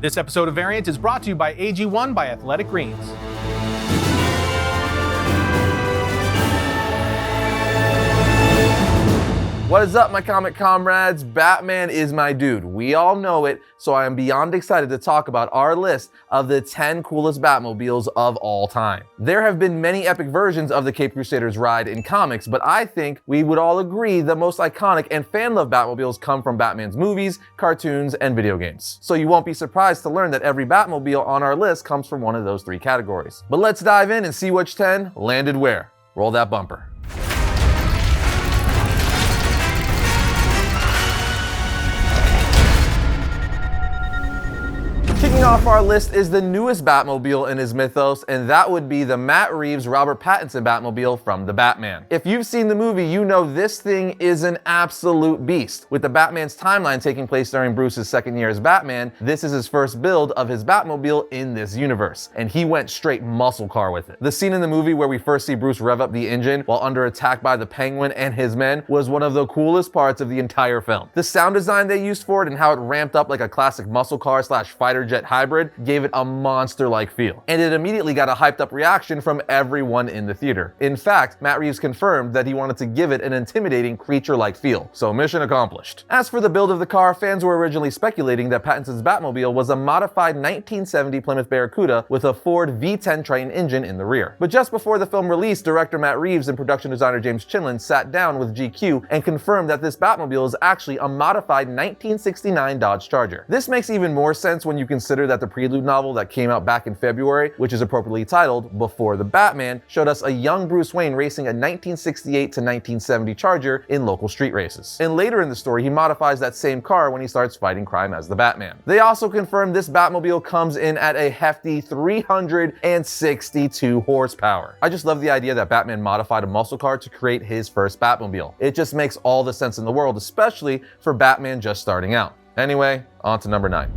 This episode of Variant is brought to you by AG1 by Athletic Greens. What is up, my comic comrades? Batman is my dude. We all know it, so I am beyond excited to talk about our list of the 10 coolest Batmobiles of all time. There have been many epic versions of the Caped Crusaders ride in comics, but I think we would all agree the most iconic and fan-loved Batmobiles come from Batman's movies, cartoons, and video games. So you won't be surprised to learn that every Batmobile on our list comes from one of those three categories. But let's dive in and see which 10 landed where. Roll that bumper. Kicking off our list is the newest Batmobile in his mythos, and that would be the Matt Reeves Robert Pattinson Batmobile from The Batman. If you've seen the movie, you know this thing is an absolute beast. With the Batman's timeline taking place during Bruce's second year as Batman, this is his first build of his Batmobile in this universe, and he went straight muscle car with it. The scene in the movie where we first see Bruce rev up the engine while under attack by the Penguin and his men was one of the coolest parts of the entire film. The sound design they used for it and how it ramped up like a classic muscle car slash fighter jet hybrid gave it a monster-like feel. And it immediately got a hyped up reaction from everyone in the theater. In fact, Matt Reeves confirmed that he wanted to give it an intimidating creature-like feel. So mission accomplished. As for the build of the car, fans were originally speculating that Pattinson's Batmobile was a modified 1970 Plymouth Barracuda with a Ford V10 Triton engine in the rear. But just before the film release, director Matt Reeves and production designer James Chinlund sat down with GQ and confirmed that this Batmobile is actually a modified 1969 Dodge Charger. This makes even more sense when you consider that the Prelude novel that came out back in February, which is appropriately titled Before the Batman, showed us a young Bruce Wayne racing a 1968 to 1970 Charger in local street races. And later in the story, he modifies that same car when he starts fighting crime as the Batman. They also confirmed this Batmobile comes in at a hefty 362 horsepower. I just love the idea that Batman modified a muscle car to create his first Batmobile. It just makes all the sense in the world, especially for Batman just starting out. Anyway, on to number 9.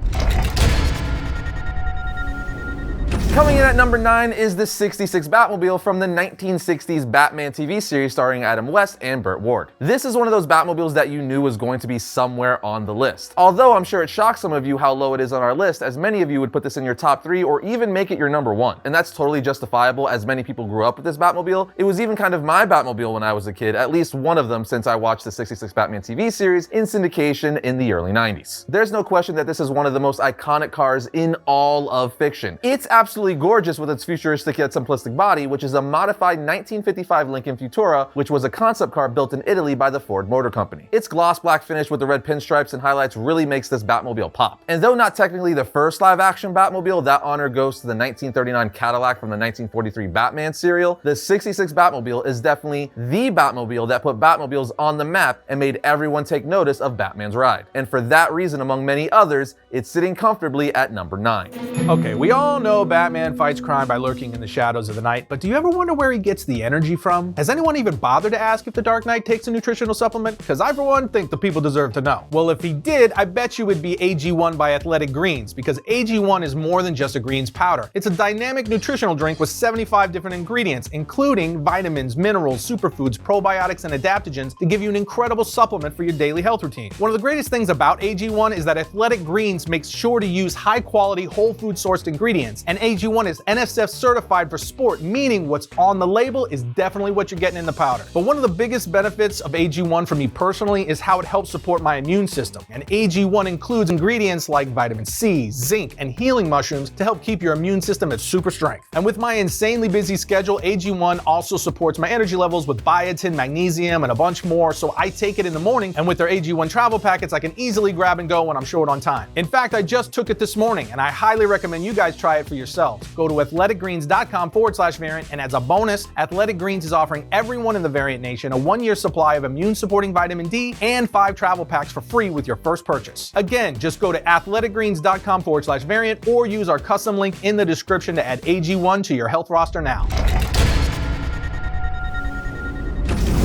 Coming in at number 9 is the 66 Batmobile from the 1960s Batman TV series starring Adam West and Burt Ward. This is one of those Batmobiles that you knew was going to be somewhere on the list. Although I'm sure it shocks some of you how low it is on our list, as many of you would put this in your top 3 or even make it your number 1. And that's totally justifiable, as many people grew up with this Batmobile. It was even kind of my Batmobile when I was a kid, at least one of them, since I watched the 66 Batman TV series in syndication in the early 90s. There's no question that this is one of the most iconic cars in all of fiction. It's absolutely gorgeous with its futuristic yet simplistic body, which is a modified 1955 Lincoln Futura, which was a concept car built in Italy by the Ford Motor Company. Its gloss black finish with the red pinstripes and highlights really makes this Batmobile pop. And though not technically the first live-action Batmobile, that honor goes to the 1939 Cadillac from the 1943 Batman serial. The 66 Batmobile is definitely the Batmobile that put Batmobiles on the map and made everyone take notice of Batman's ride. And for that reason, among many others, it's sitting comfortably at number 9. Okay, we all know Batman fights crime by lurking in the shadows of the night, but do you ever wonder where he gets the energy from? Has anyone even bothered to ask if the Dark Knight takes a nutritional supplement? Because I, for one, think the people deserve to know. Well, if he did, I bet you it'd be AG1 by Athletic Greens, because AG1 is more than just a greens powder. It's a dynamic nutritional drink with 75 different ingredients, including vitamins, minerals, superfoods, probiotics, and adaptogens to give you an incredible supplement for your daily health routine. One of the greatest things about AG1 is that Athletic Greens makes sure to use high-quality, whole food sourced ingredients, and AG1 is NSF certified for sport, meaning what's on the label is definitely what you're getting in the powder. But one of the biggest benefits of AG1 for me personally is how it helps support my immune system. And AG1 includes ingredients like vitamin C, zinc, and healing mushrooms to help keep your immune system at super strength. And with my insanely busy schedule, AG1 also supports my energy levels with biotin, magnesium, and a bunch more, so I take it in the morning, and with their AG1 travel packets, I can easily grab and go when I'm short on time. In fact, I just took it this morning, and I highly recommend you guys try it for yourselves. Go to athleticgreens.com/variant, and as a bonus, Athletic Greens is offering everyone in the Variant Nation a 1-year supply of immune-supporting vitamin D and 5 travel packs for free with your first purchase. Again, just go to athleticgreens.com/variant or use our custom link in the description to add AG1 to your health roster now.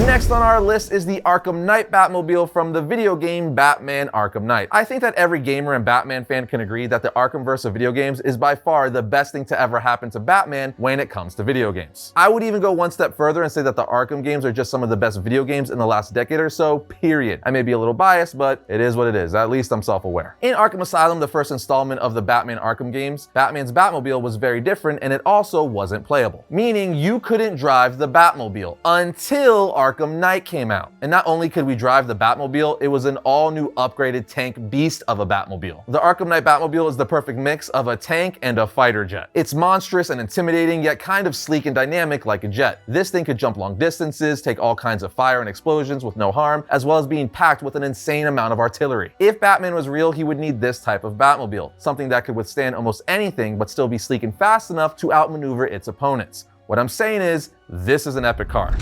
Next on our list is the Arkham Knight Batmobile from the video game Batman Arkham Knight. I think that every gamer and Batman fan can agree that the Arkhamverse of video games is by far the best thing to ever happen to Batman when it comes to video games. I would even go one step further and say that the Arkham games are just some of the best video games in the last decade or so, period. I may be a little biased, but it is what it is. At least I'm self-aware. In Arkham Asylum, the first installment of the Batman Arkham games, Batman's Batmobile was very different and it also wasn't playable. Meaning you couldn't drive the Batmobile until Arkham Knight came out. And not only could we drive the Batmobile, it was an all-new upgraded tank beast of a Batmobile. The Arkham Knight Batmobile is the perfect mix of a tank and a fighter jet. It's monstrous and intimidating, yet kind of sleek and dynamic like a jet. This thing could jump long distances, take all kinds of fire and explosions with no harm, as well as being packed with an insane amount of artillery. If Batman was real, he would need this type of Batmobile, something that could withstand almost anything but still be sleek and fast enough to outmaneuver its opponents. What I'm saying is, this is an epic car.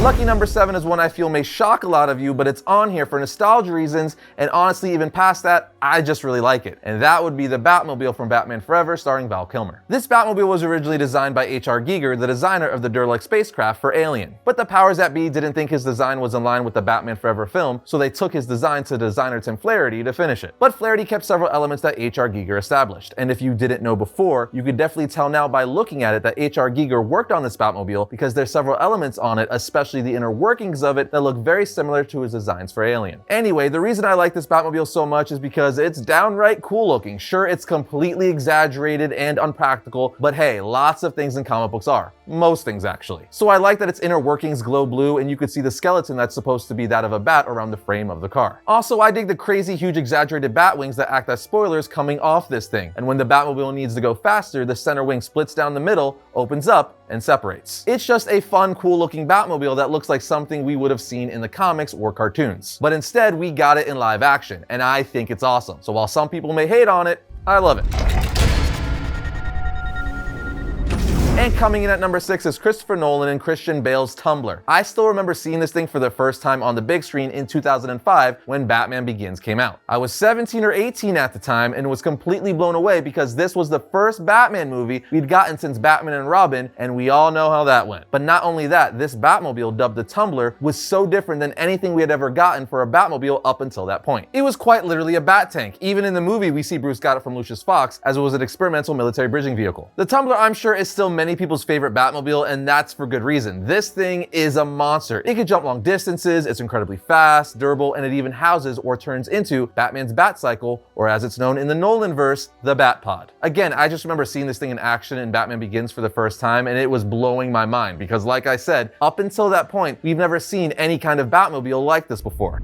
Lucky number 7 is one I feel may shock a lot of you, but it's on here for nostalgia reasons, and honestly, even past that, I just really like it. And that would be the Batmobile from Batman Forever, starring Val Kilmer. This Batmobile was originally designed by H.R. Giger, the designer of the Durlux spacecraft for Alien. But the powers that be didn't think his design was in line with the Batman Forever film, so they took his design to designer Tim Flaherty to finish it. But Flaherty kept several elements that H.R. Giger established, and if you didn't know before, you could definitely tell now by looking at it that H.R. Giger worked on this Batmobile because there's several elements on it, especially the inner workings of it, that look very similar to his designs for Alien. Anyway, the reason I like this Batmobile so much is because it's downright cool looking. Sure, it's completely exaggerated and unpractical, but hey, lots of things in comic books are. Most things, actually. So I like that its inner workings glow blue and you could see the skeleton that's supposed to be that of a bat around the frame of the car. Also, I dig the crazy, huge, exaggerated bat wings that act as spoilers coming off this thing. And when the Batmobile needs to go faster, the center wing splits down the middle, opens up, and separates. It's just a fun, cool looking Batmobile that looks like something we would have seen in the comics or cartoons. But instead, we got it in live action, and I think it's awesome. So while some people may hate on it, I love it. And coming in at number 6 is Christopher Nolan and Christian Bale's Tumbler. I still remember seeing this thing for the first time on the big screen in 2005 when Batman Begins came out. I was 17 or 18 at the time and was completely blown away because this was the first Batman movie we'd gotten since Batman and Robin, and we all know how that went. But not only that, this Batmobile, dubbed the Tumbler, was so different than anything we had ever gotten for a Batmobile up until that point. It was quite literally a bat tank. Even in the movie, we see Bruce got it from Lucius Fox, as it was an experimental military bridging vehicle. The Tumbler, I'm sure, is still many people's favorite Batmobile, and that's for good reason. This thing is a monster. It can jump long distances, it's incredibly fast, durable, and it even houses or turns into Batman's Batcycle, or as it's known in the Nolanverse, the Batpod. Again, I just remember seeing this thing in action in Batman Begins for the first time, and it was blowing my mind because, like I said, up until that point, we've never seen any kind of Batmobile like this before.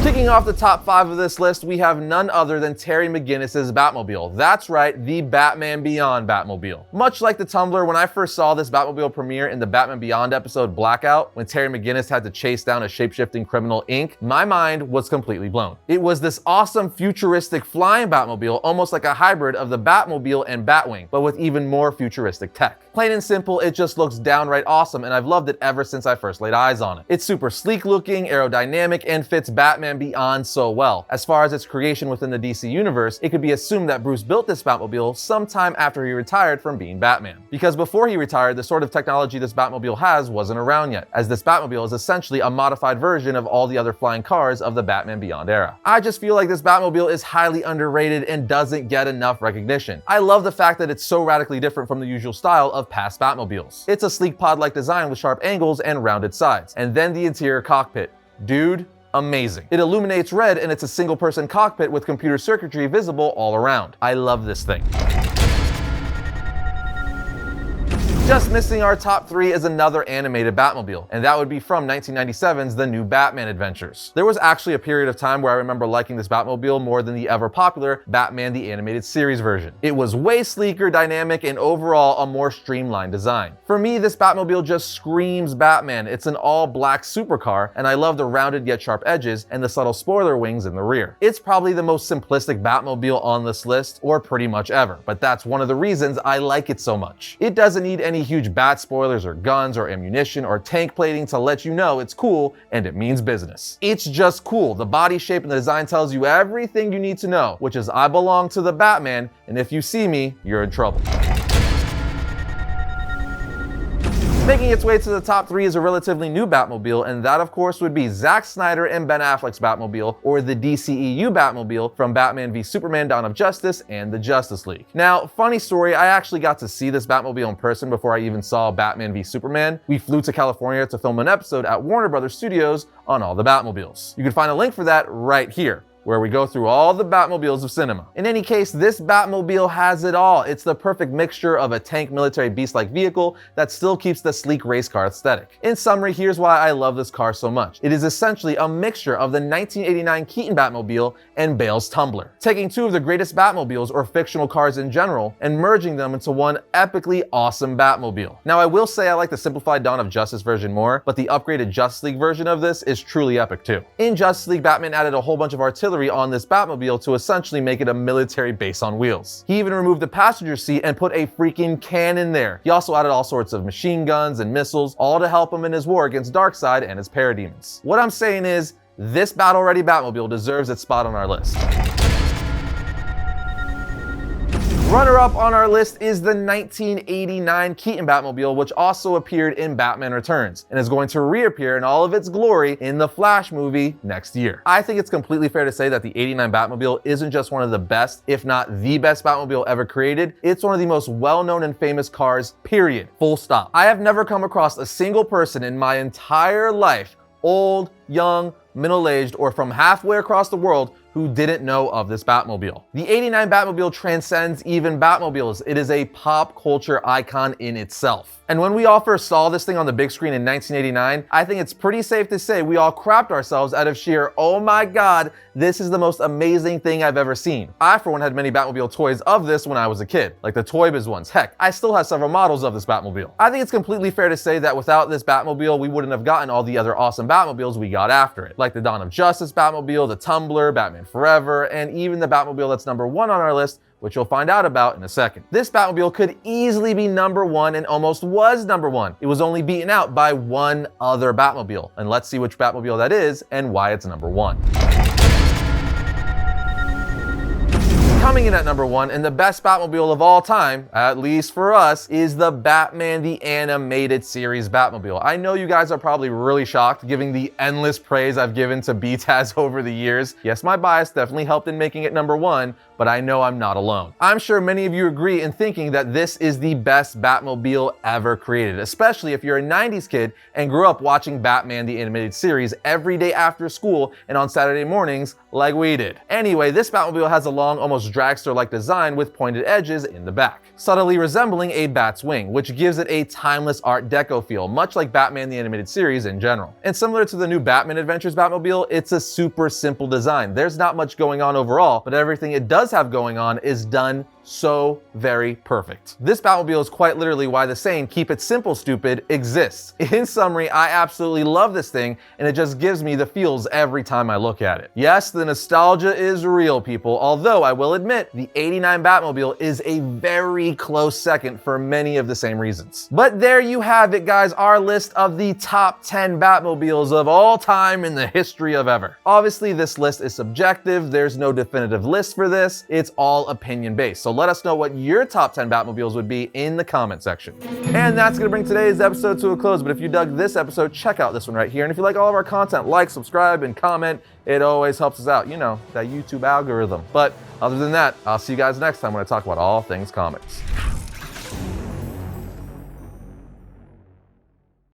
Kicking off the top 5 of this list, we have none other than Terry McGinnis's Batmobile. That's right, the Batman Beyond Batmobile. Much like the Tumbler, when I first saw this Batmobile premiere in the Batman Beyond episode Blackout, when Terry McGinnis had to chase down a shape-shifting criminal Inc., my mind was completely blown. It was this awesome futuristic flying Batmobile, almost like a hybrid of the Batmobile and Batwing, but with even more futuristic tech. Plain and simple, it just looks downright awesome, and I've loved it ever since I first laid eyes on it. It's super sleek looking, aerodynamic, and fits Batman Beyond so well. As far as its creation within the DC universe, it could be assumed that Bruce built this Batmobile sometime after he retired from being Batman. Because before he retired, the sort of technology this Batmobile has wasn't around yet, as this Batmobile is essentially a modified version of all the other flying cars of the Batman Beyond era. I just feel like this Batmobile is highly underrated and doesn't get enough recognition. I love the fact that it's so radically different from the usual style of past Batmobiles. It's a sleek pod-like design with sharp angles and rounded sides. And then the interior cockpit. Dude, amazing. It illuminates red and it's a single person cockpit with computer circuitry visible all around. I love this thing. Just missing our top 3 is another animated Batmobile, and that would be from 1997's The New Batman Adventures. There was actually a period of time where I remember liking this Batmobile more than the ever popular Batman the Animated Series version. It was way sleeker, dynamic, and overall a more streamlined design. For me, this Batmobile just screams Batman. It's an all-black supercar, and I love the rounded yet sharp edges and the subtle spoiler wings in the rear. It's probably the most simplistic Batmobile on this list, or pretty much ever, but that's one of the reasons I like it so much. It doesn't need any huge bat spoilers or guns or ammunition or tank plating to let you know it's cool and it means business. It's just cool. The body shape and the design tells you everything you need to know, which is I belong to the Batman, and if you see me, you're in trouble. Making its way to the top 3 is a relatively new Batmobile, and that of course would be Zack Snyder and Ben Affleck's Batmobile, or the DCEU Batmobile from Batman v Superman: Dawn of Justice and the Justice League. Now, funny story, I actually got to see this Batmobile in person before I even saw Batman v Superman. We flew to California to film an episode at Warner Brothers Studios on all the Batmobiles. You can find a link for that right here, where we go through all the Batmobiles of cinema. In any case, this Batmobile has it all. It's the perfect mixture of a tank military beast-like vehicle that still keeps the sleek race car aesthetic. In summary, here's why I love this car so much. It is essentially a mixture of the 1989 Keaton Batmobile and Bale's Tumbler, taking two of the greatest Batmobiles or fictional cars in general and merging them into one epically awesome Batmobile. Now, I will say I like the simplified Dawn of Justice version more, but the upgraded Justice League version of this is truly epic too. In Justice League, Batman added a whole bunch of artillery on this Batmobile to essentially make it a military base on wheels. He even removed the passenger seat and put a freaking cannon there. He also added all sorts of machine guns and missiles, all to help him in his war against Darkseid and his parademons. What I'm saying is, this battle-ready Batmobile deserves its spot on our list. Runner-up on our list is the 1989 Keaton Batmobile, which also appeared in Batman Returns and is going to reappear in all of its glory in the Flash movie next year. I think it's completely fair to say that the 89 Batmobile isn't just one of the best, if not the best Batmobile ever created. It's one of the most well-known and famous cars, period. Full stop. I have never come across a single person in my entire life, old, young, middle-aged, or from halfway across the world, who didn't know of this Batmobile. The 89 Batmobile transcends even Batmobiles. It is a pop culture icon in itself. And when we all first saw this thing on the big screen in 1989, I think it's pretty safe to say we all crapped ourselves out of sheer, oh my god, this is the most amazing thing I've ever seen. I, for one, had many Batmobile toys of this when I was a kid, like the Toy Biz ones. Heck, I still have several models of this Batmobile. I think it's completely fair to say that without this Batmobile, we wouldn't have gotten all the other awesome Batmobiles we got after it, like the Dawn of Justice Batmobile, the Tumbler, Batman Forever, and even the Batmobile that's number 1 on our list, which you'll find out about in a second. This Batmobile could easily be number 1 and almost was number 1. It was only beaten out by one other Batmobile. And let's see which Batmobile that is and why it's number 1. Coming in at number 1, and the best Batmobile of all time, at least for us, is the Batman the Animated Series Batmobile. I know you guys are probably really shocked, given the endless praise I've given to BTAS over the years. Yes, my bias definitely helped in making it number 1, but I know I'm not alone. I'm sure many of you agree in thinking that this is the best Batmobile ever created, especially if you're a 90s kid and grew up watching Batman the Animated Series every day after school and on Saturday mornings like we did. Anyway, this Batmobile has a long, almost dragster-like design with pointed edges in the back, subtly resembling a bat's wing, which gives it a timeless Art Deco feel, much like Batman the Animated Series in general. And similar to the new Batman Adventures Batmobile, it's a super simple design. There's not much going on overall, but everything it does have going on is done so very perfect. This Batmobile is quite literally why the saying, "keep it simple, stupid," exists. In summary, I absolutely love this thing, and it just gives me the feels every time I look at it. Yes, the nostalgia is real, people, although I will admit the 89 Batmobile is a very close second for many of the same reasons. But there you have it, guys, our list of the top 10 Batmobiles of all time in the history of ever. Obviously, this list is subjective. There's no definitive list for this. It's all opinion-based. So let us know what your top 10 Batmobiles would be in the comment section. And that's gonna bring today's episode to a close, but if you dug this episode, check out this one right here. And if you like all of our content, like, subscribe, and comment. It always helps us out. You know, that YouTube algorithm. But other than that, I'll see you guys next time when I talk about all things comics.